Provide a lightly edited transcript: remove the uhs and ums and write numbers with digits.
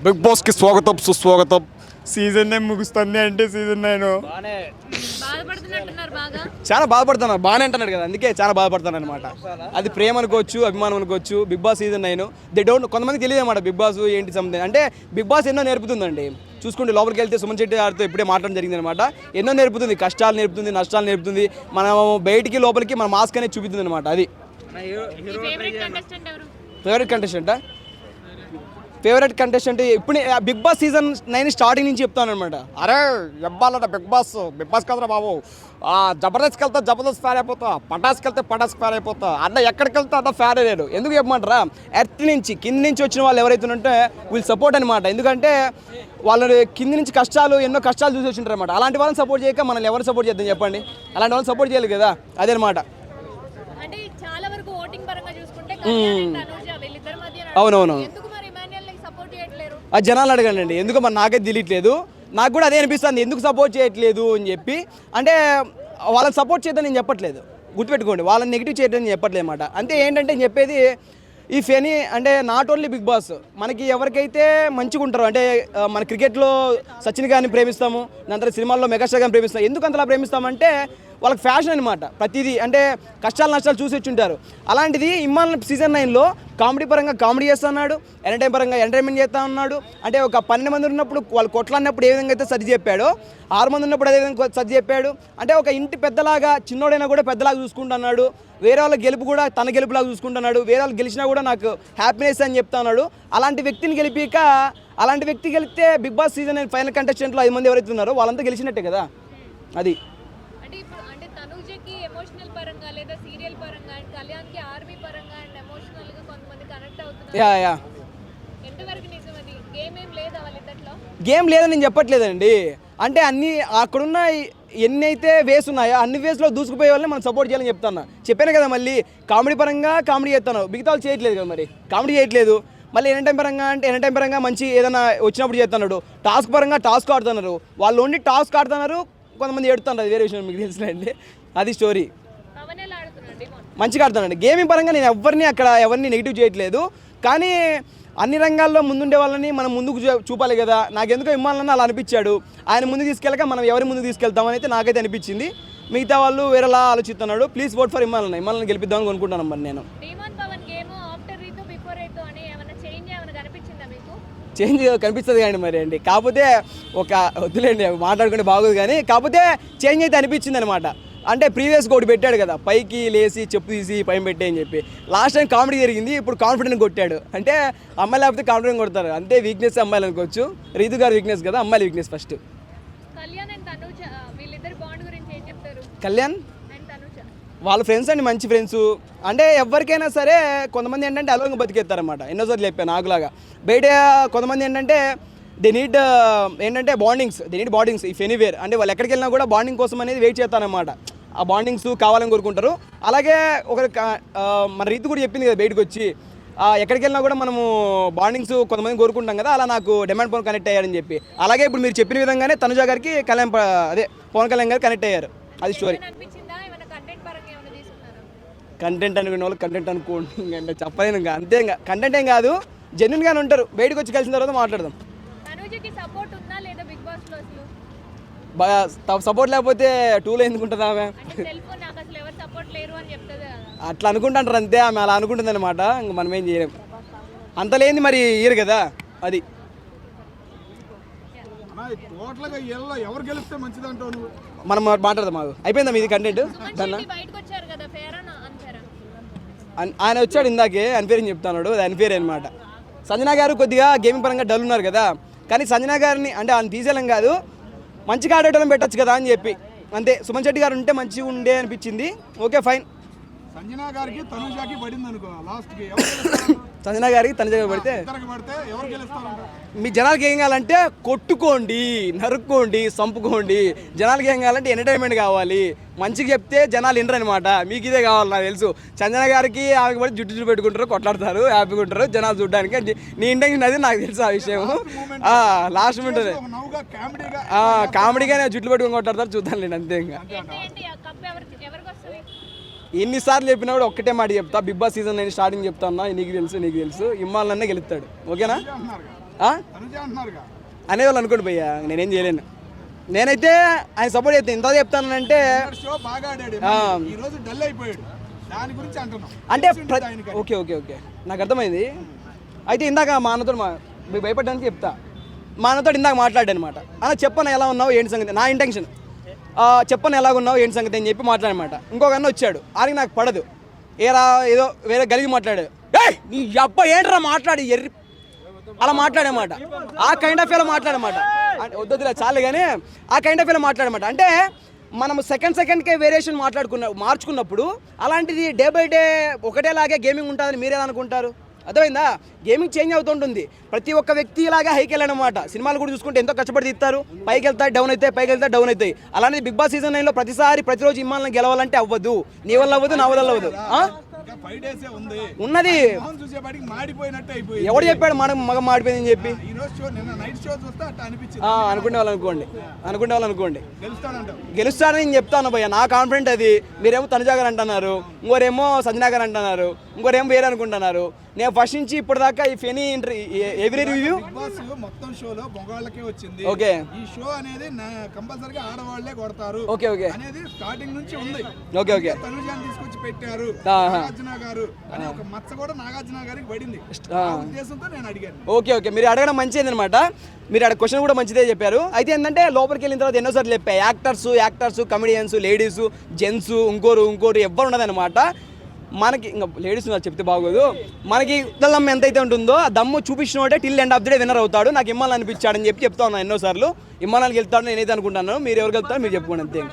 Big boss కి స్వాగతం సుస్వాగతం. సీజన్ 9 ముగుస్తుంది అంటే సీజన్ 9 చాలా బాధపడుతున్నారు. బాగానే అంటున్నాడు కదా, అందుకే చాలా బాధపడుతున్నాను అనమాట. అది ప్రేమ అనుకోవచ్చు, అభిమానం అనుకోవచ్చు. Bigg Boss season 9 they don't, కొంతమంది తెలియదు అనమాట బిగ్ బాస్ ఏంటి సంథింగ్ అంటే. బిగ్ బాస్ ఎన్నో నేర్పుతుందండి. చూసుకుంటే లోపలికి వెళ్తే సుమన్ శెట్టి గారితో ఇప్పుడే మాట్లాడడం జరిగింది అనమాట. ఎన్నో నేర్పుతుంది, కష్టాలు నేర్పుతుంది, నష్టాలు నేర్పుతుంది. మనం బయటికి లోపలికి మన మాస్క్ అనేది చూపుతుంది అనమాట. అది ఫేవరెట్ కంటెస్టెంట్ ఇప్పుడు బిగ్ బాస్ సీజన్ 9 స్టార్టింగ్ నుంచి చెప్తాను అనమాట. అరే ఎవ్వాలట బిగ్ బాస్ కదరా బాబు, జబర్దస్త్కి వెళ్తే జబర్దస్త్ ఫ్యాన్ అయిపోతా, పటాస్కి వెళ్తే పటాస్ ఫ్యాన్ అయిపోతా, అన్న ఎక్కడికి వెళ్తే అన్న ఫ్యాన్ అయ్యాడు. ఎందుకు చెప్పమంటారా, ఎర్త్ నుంచి కింద నుంచి వచ్చిన వాళ్ళు ఎవరైతే ఉంటే వీళ్ళు సపోర్ట్ అనమాట. ఎందుకంటే వాళ్ళు కింద నుంచి కష్టాలు, ఎన్నో కష్టాలు చూసి వచ్చింటారు అనమాట. అలాంటి వాళ్ళని సపోర్ట్ చేయక మనల్ని ఎవరు సపోర్ట్ చేద్దాం చెప్పండి. అలాంటి వాళ్ళని సపోర్ట్ చేయాలి కదా, అదే అనమాట. అవునవును, ఆ జనాలు అడగండి ఎందుకు మరి నాకైతే తెలియట్లేదు. నాకు కూడా అదే అనిపిస్తుంది, ఎందుకు సపోర్ట్ చేయట్లేదు అని చెప్పి. అంటే వాళ్ళని సపోర్ట్ చేద్దాం నేను చెప్పట్లేదు, గుర్తుపెట్టుకోండి, వాళ్ళని నెగిటివ్ చేయడం నేను చెప్పట్లేదు అనమాట. అంతే ఏంటంటే నేను చెప్పేది ఈ ఫెనీ అంటే నాట్ ఓన్లీ బిగ్ బాస్, మనకి ఎవరికైతే మంచిగా ఉంటారో అంటే మన క్రికెట్లో సచిన్ గారిని ప్రేమిస్తాము, దాని తర్వాత సినిమాల్లో మెగాస్టార్ గారిని ప్రేమిస్తాము. ఎందుకు అంతలా ప్రేమిస్తామంటే వాళ్ళకి ఫ్యాషన్ అనమాట. ప్రతిదీ అంటే కష్టాలు నష్టాలు చూసి వచ్చింటారు. అలాంటిది ఇమ్మాన్ సీజన్ 9లో కామెడీ పరంగా కామెడీ చేస్తా ఉన్నాడు, ఎంటర్టైన్ పరంగా ఎంటర్టైన్మెంట్ చేస్తూ ఉన్నాడు. అంటే ఒక 12 మంది ఉన్నప్పుడు వాళ్ళు కొట్లాడినప్పుడు ఏ విధంగా అయితే సర్ది చెప్పాడో, 6 మంది ఉన్నప్పుడు అదే విధంగా సర్ది చెప్పాడు. అంటే ఒక ఇంటి పెద్దలాగా, చిన్నోడైనా కూడా పెద్దలాగా చూసుకుంటున్నాడు. వేరే వాళ్ళ గెలుపు కూడా తన గెలుపులాగా చూసుకుంటున్నాడు. వేరే వాళ్ళు గెలిచినా కూడా నాకు హ్యాపీనెస్ అని చెప్తా ఉన్నాడు. అలాంటి వ్యక్తిని గెలిపిక, అలాంటి వ్యక్తి గెలిస్తే బిగ్ బాస్ సీజన్ 9 ఫైనల్ కంటెస్టెంట్లో 5 మంది ఎవరైతే ఉన్నారో వాళ్ళంతా గెలిచినట్టే కదా. అది గేమ్ లేదని నేను చెప్పట్లేదండి. అంటే అన్ని అక్కడున్న ఎన్ని అయితే వేస్ ఉన్నాయో అన్ని వేస్లో దూసుకుపోయే వాళ్ళని మనం సపోర్ట్ చేయాలని చెప్తాను. చెప్పాను కదా, మళ్ళీ కామెడీ పరంగా కామెడీ చేస్తాను, మిగతా వాళ్ళు చేయట్లేదు కదా, మరి కామెడీ చేయట్లేదు. మళ్ళీ ఎంటర్టైన్ పరంగా అంటే ఎంటర్టైన్ పరంగా మంచి ఏదైనా వచ్చినప్పుడు చేస్తున్నాడు. టాస్క్ పరంగా టాస్క్ ఆడుతున్నారు, వాళ్ళు ఓన్లీ టాస్క్ ఆడుతున్నారు, కొంతమంది ఎడుతున్నారు. అది వేరే విషయం, మీకు తెలిసినండి. అది స్టోరీ. మంచిగా ఆడుతున్నాడు. గేమింగ్ పరంగా నేను ఎవరిని నెగిటివ్ చేయట్లేదు. కానీ అన్ని రంగాల్లో ముందుండే వాళ్ళని మనం ముందుకు చూపాలి కదా. నాకెందుకో ఇమ్మాన్ అలా అనిపించాడు. ఆయన ముందుకు తీసుకెళ్ళక మనం ఎవరి ముందుకు తీసుకెళ్తామని అయితే నాకైతే అనిపించింది. మిగతా వాళ్ళు వేరేలా ఆలోచిస్తున్నాడు. ప్లీజ్ ఓట్ ఫర్ ఇమ్మాన్ గెలిపిద్దామని అనుకుంటున్నాను. మరి నేను చేంజ్ కనిపిస్తుంది కానీ మరి అండి, కాకపోతే ఒక వద్దులేండి మాట్లాడుకుంటే బాగోదు, కానీ కాకపోతే చేంజ్ అయితే అనిపించింది అనమాట. అంటే ప్రీవియస్గా ఒకటి పెట్టాడు కదా, పైకి లేచి చెప్పు తీసి పైన పెట్టే అని చెప్పి. లాస్ట్ టైం కామెడీ జరిగింది, ఇప్పుడు కాన్ఫిడెంట్ కొట్టాడు. అంటే అమ్మాయిలు లేకపోతే కాన్ఫిడెంట్ కొడతారు, అంతే. వీక్నెస్ అమ్మాయిలు అనుకోవచ్చు. రీతు గారి వీక్నెస్ కదా, అమ్మాయిల వీక్నెస్. ఫస్ట్ కళ్యాణ్ వాళ్ళ ఫ్రెండ్స్ అండి, మంచి ఫ్రెండ్స్. అంటే ఎవరికైనా సరే కొంతమంది ఏంటంటే అలోంగా బతికేస్తారనమాట. ఎన్నోసార్లు చెప్పాను నాకులాగా. బయట కొంతమంది ఏంటంటే దే నీడ్ ఏంటంటే బాండింగ్స్ ఇఫ్ ఎనీవేర్. అంటే వాళ్ళు ఎక్కడికి వెళ్ళినా కూడా బాండింగ్ కోసం అనేది వెయిట్ చేస్తారనమాట. ఆ బాండింగ్స్ కావాలని కోరుకుంటారు. అలాగే మన రీతి కూడా చెప్పింది కదా బయటకు వచ్చి, ఎక్కడికి వెళ్ళినా కూడా మనము బాండింగ్స్ కొంతమంది కోరుకుంటాం కదా, అలా నాకు డిమాండ్ పవన్ కనెక్ట్ అయ్యారని చెప్పి. అలాగే ఇప్పుడు మీరు చెప్పిన విధంగానే తనుజ గారికి పవన్ కళ్యాణ్ గారు కనెక్ట్ అయ్యారు. అది స్టోరీ. కంటెంట్ అనుకునే వాళ్ళు కంటెంట్ అనుకుంటే చెప్పలేను ఇంకా, అంతే. ఇంకా కంటెంట్ ఏం కాదు, జెన్యున్గానే ఉంటారు. బయటకు వచ్చి కలిసిన తర్వాత మాట్లాడదాం. సపోర్ట్ లేకపోతే 2లో ఎందుకుంటుందా ఆమె? అట్లా అనుకుంటాంటారు అంతే, ఆమె అలా అనుకుంటుంది అనమాట. ఇంక మనం ఏం చేయలేం. అంత లేని మరి ఇయరు కదా, అది. మనం మాట్లాడదాం. మాకు అయిపోయిందా మీది కంటెంట్? ఆయన వచ్చాడు ఇందాకే, అన్ఫేర్ అని చెప్తున్నాడు. అది అన్ఫేర్ అనమాట. సంజన గారు కొద్దిగా గేమింగ్ పరంగా డల్ ఉన్నారు కదా, కానీ సంజన గారిని అంటే ఆయన తీసేయడం కాదు, మంచిగా ఆడేటోళ్ళని పెట్టచ్చు కదా అని చెప్పి, అంతే. సుమన్ శెట్టి గారు ఉంటే మంచిగా ఉండే అనిపించింది. Okay fine. సంజన గారికి తనుజాకి పడింది అనుకో, లాస్ట్కి సంజన గారికి తనుజ పడితే మీ జనాలకి ఏం కావాలంటే కొట్టుకోండి, నరుక్కోండి, చంపుకోండి. జనాలకి ఏం కావాలంటే ఎంటర్టైన్మెంట్ కావాలి. మంచిగా చెప్తే జనాలు వినరు అనమాట. మీకు ఇదే కావాలి, నాకు తెలుసు. సంజన గారికి ఆమెకి పడి జుట్టు పెట్టుకుంటారు, కొట్లాడతారు, హ్యాపీగా ఉంటారు జనాలు చూడడానికి. నీ ఇంటెన్షన్ అది నాకు తెలుసు, ఆ విషయం. లాస్ట్ ఉంటుంది కామెడీగానే జుట్లు పెట్టుకుని కొట్లాడతారు, చూద్దాం లేండి, అంతే. ఇంకా ఎన్నిసార్లు చెప్పినా కూడా ఒక్కటే మాట చెప్తా, బిగ్ బాస్ సీజన్ 9 స్టార్టింగ్ చెప్తా ఉన్నా, నీకు తెలుసు ఇమ్మాన్ గెలుస్తాడు. ఓకేనా? అనేవాళ్ళు అనుకోండి భయ్యా, నేనేం చేయలేను. నేనైతే ఆయన సపోర్ట్ చేస్తాను. ఎంత చెప్తానంటే అంటే ఓకే ఓకే ఓకే నాకు అర్థమైంది. అయితే ఇందాక మా అన్నతో మీకు భయపడడానికి చెప్తా. మా అన్నతో ఇందాక మాట్లాడాను అనమాట. అన్న చెప్పను ఎలా ఉన్నావు ఏంటి సంగతి, నా ఇంటెన్షన్ చెప్పను ఎలా ఉన్నావు ఏంటి సంగతి అని చెప్పి మాట్లాడనమాట. ఇంకొక అన్న వచ్చాడు, ఆడికి నాకు పడదు, ఏదో వేరే గలిగి మాట్లాడాడు. ఏయ్ నీ అబ్బా ఏంట్రా మాట్లాడి ఎర్రి అలా మాట్లాడమాట. ఆ కైండ్ ఆఫ్ ఇలా మాట్లాడమాట. వద్దులే చాలు కానీ ఆ కైండ్ ఆఫ్ ఇలా మాట్లాడమాట. అంటే మనం సెకండ్కే వేరియేషన్ మార్చుకున్నప్పుడు అలాంటిది డే బై డే ఒకటేలాగే గేమింగ్ ఉంటుందని మీరే అనుకుంటారు. అర్థమైందా? గేమింగ్ చేంజ్ అవుతుంటుంది. ప్రతి ఒక్క వ్యక్తి ఇలాగా హైకి వెళ్ళనమాట. సినిమాలు కూడా చూసుకుంటే ఎంతో కష్టపడి తీస్తారు, పైకి వెళ్తాయి డౌన్ అవుతాయి, పైకి వెళ్తాయి డౌన్ అవుతాయి. అలానే బిగ్ బాస్ సీజన్ 9లో ప్రతిరోజు ఇమ్మాలను గెలవాలంటే అవ్వదు. నీ వల్ల అవ్వదు, నా వల్ల అవ్వదు. ఉన్నది ఎవడు చెప్పాడు మగ మాడిపోయిందని చెప్పి? అనుకునే వాళ్ళు అనుకోండి గెలుస్తాడని నేను చెప్తాను భయ్య, నా కాన్ఫిడెంట్ అది. మీరేమో తనుజా గారు అంటున్నారు, ఇంకోరేమో సంజనా గారు అంటున్నారు, ఇంకోరేమో వేరే అనుకుంటున్నారు. నేను ఫస్ట్ నుంచి ఇప్పుడు దాకా ఎవ్రీ రివ్యూ మొత్తం షోలో మగవాళ్ళకే వచ్చింది. ఓకే ఈ షో అనేది కంపల్సరీగా ఆడవాళ్లే కొడతారు ఓకే ఓకే అనేది స్టార్టింగ్ నుంచి ఉంది. ఓకే ఓకే తనుజాని తీసుకొచ్చి పెట్టారు నాగార్జున గారు అనే ఒక మచ్చ కూడా నాగార్జున గారికి పడింది. ఆ ఉద్దేశంతో నేను అడిగాను. ఓకే ఓకే మీరు అడగడం మంచిది అనమాట. మీరు అక్కడ క్వశ్చన్ కూడా మంచిదే చెప్పారు. అయితే ఏంటంటే లోపలికి వెళ్ళిన తర్వాత ఎన్నోసార్లు చెప్పాయి, యాక్టర్స్ కమెడియన్స్ లేడీస్ జెంట్స్ ఇంకోరు ఎవ్వరు ఉండదన్నమాట. మనకి ఇంకా లేడీస్ చెప్తే బాగోదు. మనకి దమ్ము ఎంతైతే ఉంటుందో ఆ దమ్ము చూపించిన వాడే till end of the day winner అవుతాడు. నాకు ఇమ్మాలని అనిపించాడని చెప్తా ఉన్నాను ఎన్నోసార్లు. ఇమ్మాలని వెళ్తాడు నేనైతే అనుకుంటాను. మీరు ఎవరికి వెళ్తారో మీరు చెప్పుకోండి అంతే.